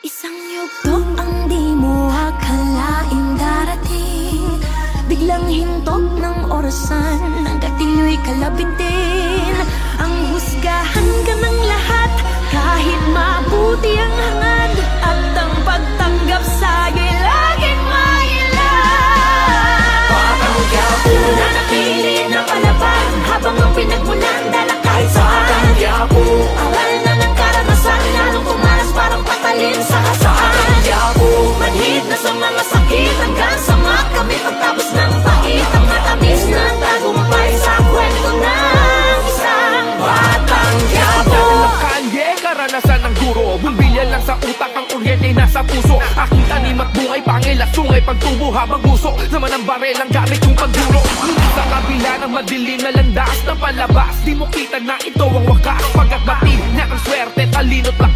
Isang yugto ang di mo akalaing darating, biglang hintok ng orasan, ang gatilo'y kalapit din. Ang husgahan ka ng lahat, kahit mabuti ang hangad, at ang pagtanggap sa'yo'y laging mailan. Patanggap mo na napili na palaban, habang ang pinagmulan dala kahit saan. Patanggap mo aral na ng karanasan, lalong tumalas parang patalin sa kasaan. Patanggap mo manhid na sa mga sakit, hanggang sa makamit ang tapos ng pait, ang matamis na tagumpay sa kwento ng isang batang Quiapo. Karanasan ng guro, bumbilya lang sa utak, ang kuryente nasa puso. Aking tanim at buhay, pangil at sungay, pagtubo habang guso. Naman ang barel ang gamit kong pagduro. Ngunit sa kabila ng madilim na landas ng palabas, di mo kita na ito ang wakas. Pagkat batid na ang swerte, talino't lakas